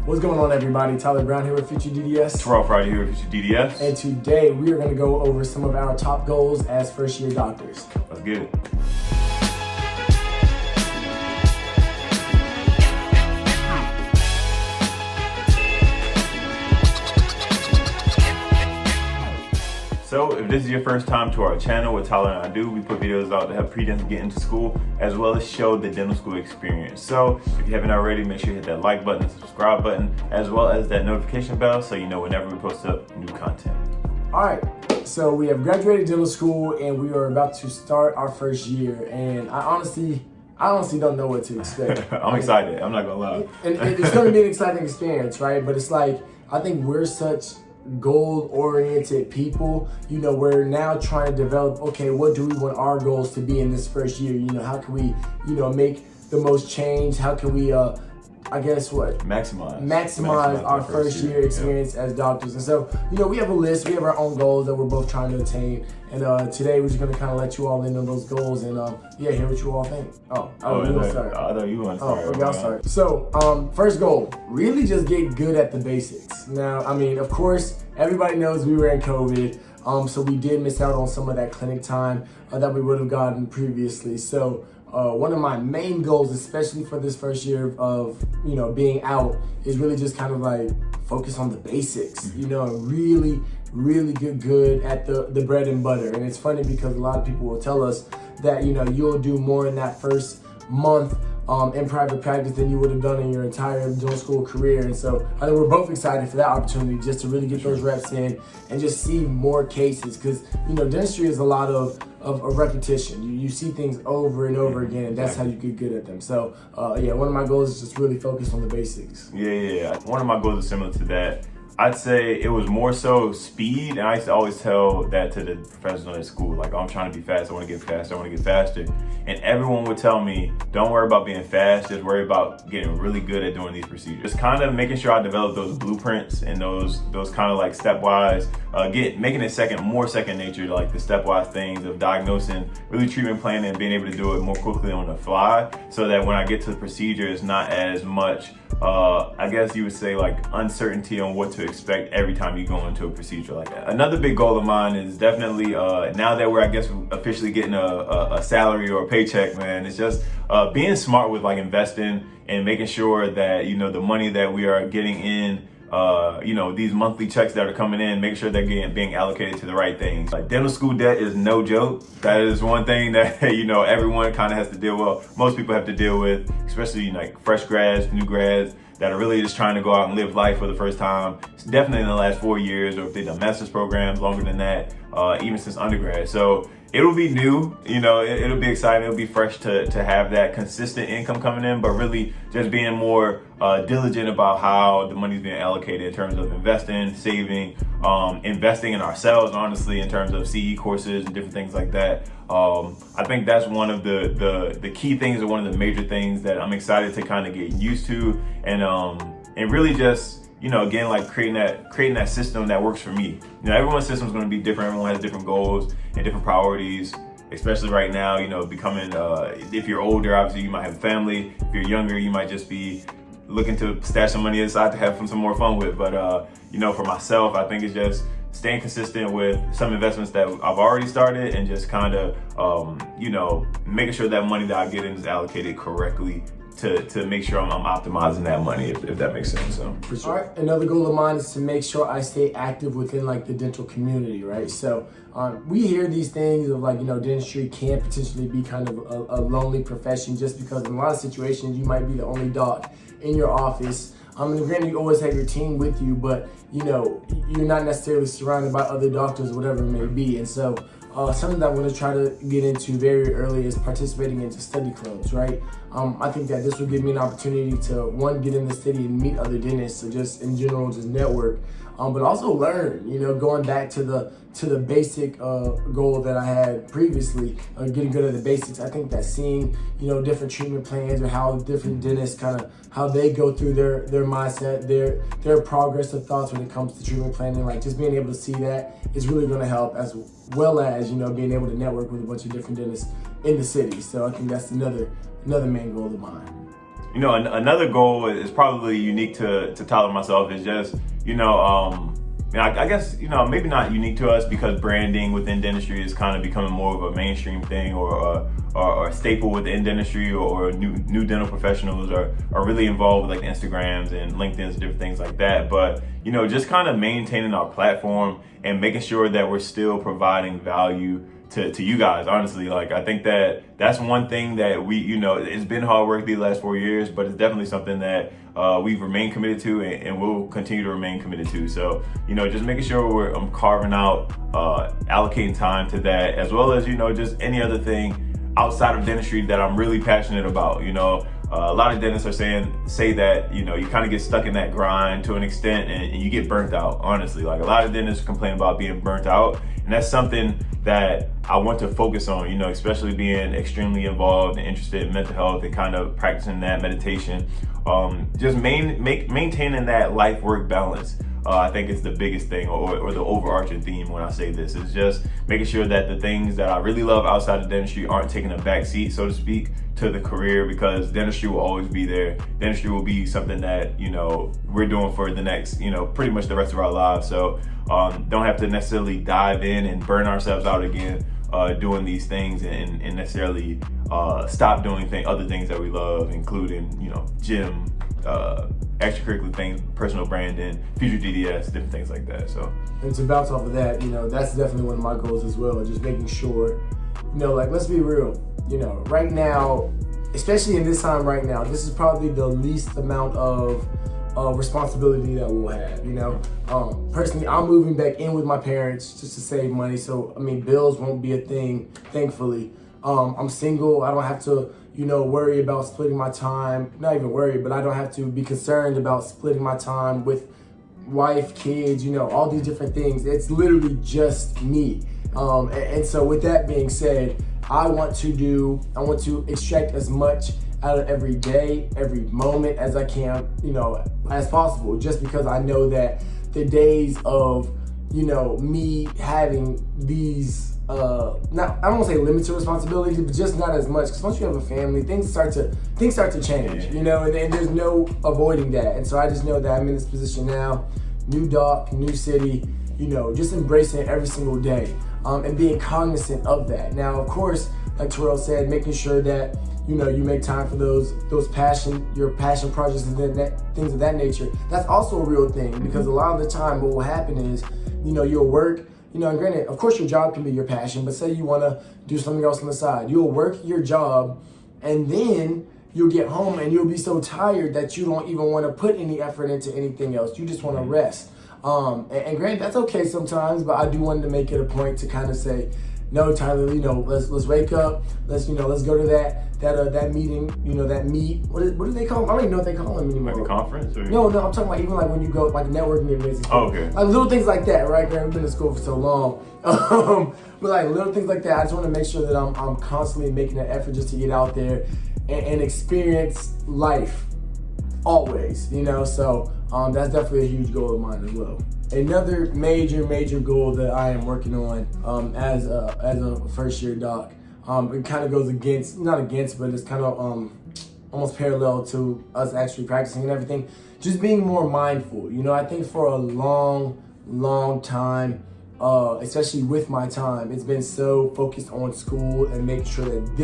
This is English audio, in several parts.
What's going on, everybody? Tyler Brown here with FutureDDS. Terrell Friday here with FutureDDS. And today we are going to go over some of our top goals as first-year doctors. Let's get it. So if this is your first time to our channel, what Tyler and I do, we put videos out to help pre-dents get into school, as well as show the dental school experience. So if you haven't already, make sure you hit that like button, and subscribe button, as well as that notification bell so you know whenever we post up new content. All right, so we have graduated dental school and we are about to start our first year. And I honestly don't know what to expect. I'm excited, I'm not gonna lie. And it's gonna be an exciting experience, right? But it's like, I think we're such goal-oriented people. You know, we're now trying to develop, okay, what do we want our goals to be in this first year? You know, how can we, you know, make the most change? How can we, I guess what? Maximize our first year experience as doctors. And so, you know, we have a list, we have our own goals that we're both trying to attain. And today we're just gonna kind of let you all in on those goals and yeah, hear what you all think. I thought you want to start. Okay, I'll start. So, first goal, really just get good at the basics. Now, I mean, of course, everybody knows we were in COVID, so we did miss out on some of that clinic time that we would have gotten previously. So, one of my main goals, especially for this first year of, you know, being out, is really just kind of like focus on the basics, you know, and really get good at the bread and butter. And it's funny because a lot of people will tell us that, you know, you'll do more in that first month in private practice than you would have done in your entire dental school career. And so I think we're both excited for that opportunity just to really get those reps in and just see more cases, because, you know, dentistry is a lot of repetition. You see things over and over again, and that's how you get good at them. So yeah, one of my goals is just really focus on the basics. Yeah. One of my goals is similar to that. I'd say it was more so speed, and I used to always tell that to the professors at school, like, oh, I'm trying to be fast, I want to get faster, I want to get faster. And everyone would tell me, don't worry about being fast, just worry about getting really good at doing these procedures. Just kind of making sure I develop those blueprints and those kind of like stepwise, making it more second nature, like the stepwise things of diagnosing, really treatment planning, and being able to do it more quickly on the fly, so that when I get to the procedure, it's not as much, I guess you would say, like, uncertainty on what to expect every time you go into a procedure like that. Another big goal of mine is definitely, now that we're, I guess, officially getting a salary or a paycheck, man, it's just being smart with, like, investing and making sure that, you know, the money that we are getting in, you know, these monthly checks that are coming in, make sure they're being allocated to the right things. Like, dental school debt is no joke. That is one thing that, you know, everyone kind of has to deal with. Most people have to deal with, especially like fresh grads, new grads that are really just trying to go out and live life for the first time. It's definitely in the last 4 years, or if they've done master's programs longer than that, even since undergrad. So it'll be new, you know, it'll be exciting, it'll be fresh to have that consistent income coming in, but really just being more diligent about how the money's being allocated in terms of investing, saving, investing in ourselves, honestly, in terms of CE courses and different things like that. I think that's one of the key things, or one of the major things that I'm excited to kind of get used to, and really just, you know, again, like creating that system that works for me. You know, everyone's system is going to be different. Everyone has different goals and different priorities, especially right now, you know, becoming, if you're older, obviously you might have a family. If you're younger, you might just be looking to stash some money aside to have some more fun with. But, you know, for myself, I think it's just staying consistent with some investments that I've already started, and just kind of, you know, making sure that money that I get in is allocated correctly to make sure I'm optimizing that money, if that makes sense. So for sure. All right, another goal of mine is to make sure I stay active within, like, the dental community, right? So we hear these things of, like, you know, dentistry can potentially be kind of a lonely profession, just because in a lot of situations you might be the only doc in your office. And granted, you always have your team with you, but, you know, you're not necessarily surrounded by other doctors, whatever it may be. And so something that I want to try to get into very early is participating into study clubs, right? I think that this will give me an opportunity to, one, get in the city and meet other dentists, or just in general, just network, but also learn, you know, going back to the basic goal that I had previously, getting good at the basics. I think that seeing, you know, different treatment plans, or how different dentists kind of, how they go through their mindset, their progress of thoughts when it comes to treatment planning, like, just being able to see that is really going to help, as well as, you know, being able to network with a bunch of different dentists in the city. So I think that's another main goal of mine. Another goal is probably unique to Tyler and myself is just, I guess, maybe not unique to us because branding within dentistry is kind of becoming more of a mainstream thing or a staple within dentistry or new dental professionals are really involved with like Instagrams and LinkedIn's, different things like that. But, just kind of maintaining our platform and making sure that we're still providing value to you guys, honestly. Like, I think that's one thing that we, it's been hard work these last 4 years, but it's definitely something that we've remained committed to and we'll continue to remain committed to. So, just making sure we're carving out, allocating time to that, as well as, just any other thing outside of dentistry that I'm really passionate about. A lot of dentists say that, you kind of get stuck in that grind to an extent and you get burnt out, honestly. Like, a lot of dentists complain about being burnt out, and that's something that I want to focus on, especially being extremely involved and interested in mental health and kind of practicing that meditation. Just maintaining that life-work balance. I think it's the biggest thing or the overarching theme when I say this is just making sure that the things that I really love outside of dentistry aren't taking a back seat, so to speak, to the career, because dentistry will always be there. Dentistry will be something that, we're doing for the next, pretty much the rest of our lives. So don't have to necessarily dive in and burn ourselves out again doing these things and necessarily stop doing other things that we love, including, gym, extracurricular things, personal branding, FutureDDS, different things like that. So, and to bounce off of that, that's definitely one of my goals as well. Just making sure, let's be real. Right now, especially in this time right now, this is probably the least amount of responsibility that we'll have. Personally, I'm moving back in with my parents just to save money. So, bills won't be a thing, thankfully. I'm single. I don't have to, worry about splitting my time. Not even worry, but I don't have to be concerned about splitting my time with wife, kids, all these different things. It's literally just me. And so with that being said, I want to extract as much out of every day, every moment as I can, as possible, just because I know that the days of, me having these, I don't want to say limited responsibilities, but just not as much. Because once you have a family, things start to change, and there's no avoiding that. And so I just know that I'm in this position now, new doc, new city, just embracing it every single day, and being cognizant of that. Now, of course, like Terrell said, making sure that you make time for your passion projects and things of that nature. That's also a real thing, because a lot of the time, what will happen is, you'll work. And granted, of course, your job can be your passion, but say you want to do something else on the side. You'll work your job, and then you'll get home, and you'll be so tired that you don't even want to put any effort into anything else. You just want to rest. And granted, that's okay sometimes, but I do want to make it a point to kind of say, no, Tyler, let's wake up. Let's go to that meeting. That meet. What do they call them? I don't even know what they call them anymore. Like a conference? Or? No, I'm talking about even like when you go like networking events. Oh, okay. Like little things like that, right? I've been in school for so long, but like little things like that. I just want to make sure that I'm constantly making an effort just to get out there and experience life always. So that's definitely a huge goal of mine as well. Another major goal that I am working on as a first year doc, it kind of goes not against, but it's kind of almost parallel to us actually practicing and everything. Just being more mindful. I think for a long time, especially with my time, it's been so focused on school and making sure that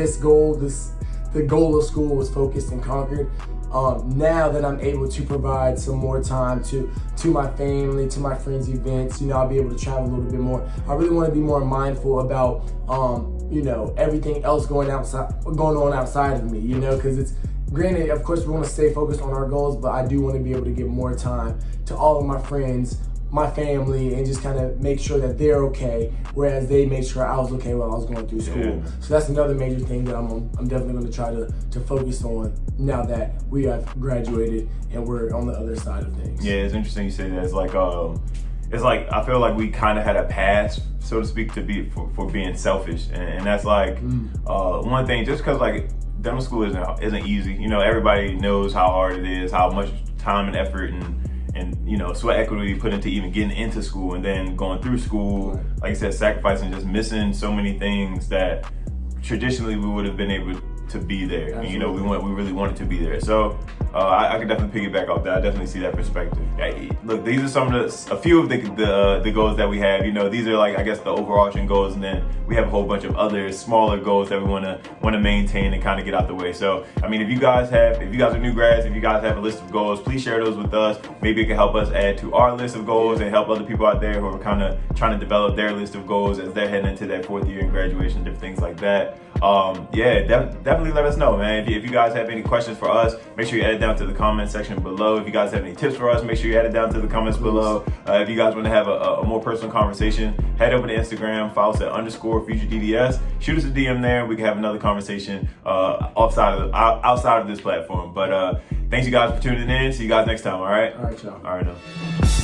the goal of school was focused and conquered. Now that I'm able to provide some more time to my family, to my friends' events, I'll be able to travel a little bit more. I really want to be more mindful about, everything else going on outside of me, because it's granted, of course, we want to stay focused on our goals, but I do want to be able to give more time to all of my friends, my family, and just kind of make sure that they're okay, whereas they made sure I was okay while I was going through school. Yeah. So that's another major thing that I'm definitely going to try to focus on now that we have graduated and we're on the other side of things. Yeah, it's interesting you say that. It's like I feel like we kind of had a pass, so to speak, for being selfish, and that's like one thing. Just because like dental school isn't easy. Everybody knows how hard it is, how much time and effort and sweat equity put into even getting into school and then going through school, like I said, sacrificing, just missing so many things that traditionally we would have been able to be there. And, Absolutely. we really wanted to be there. So I could definitely piggyback off that. I definitely see that perspective. Look, these are a few of the goals that we have. These are like, I guess, the overarching goals, and then we have a whole bunch of other smaller goals that we want to maintain and kind of get out the way. So I mean, if you guys are new grads, if you guys have a list of goals, please share those with us. Maybe it can help us add to our list of goals and help other people out there who are kind of trying to develop their list of goals as they're heading into that 4th year in graduation, different things like that. Definitely let us know, man. If you guys have any questions for us, make sure you add it down to the comment section below. If you guys have any tips for us, make sure you add it down to the comments below. If you guys want to have a more personal conversation, head over to Instagram, follow us at _FutureDDS. Shoot us a DM there. We can have another conversation outside of this platform. But thanks you guys for tuning in. See you guys next time. All right. All right, y'all. All right, now.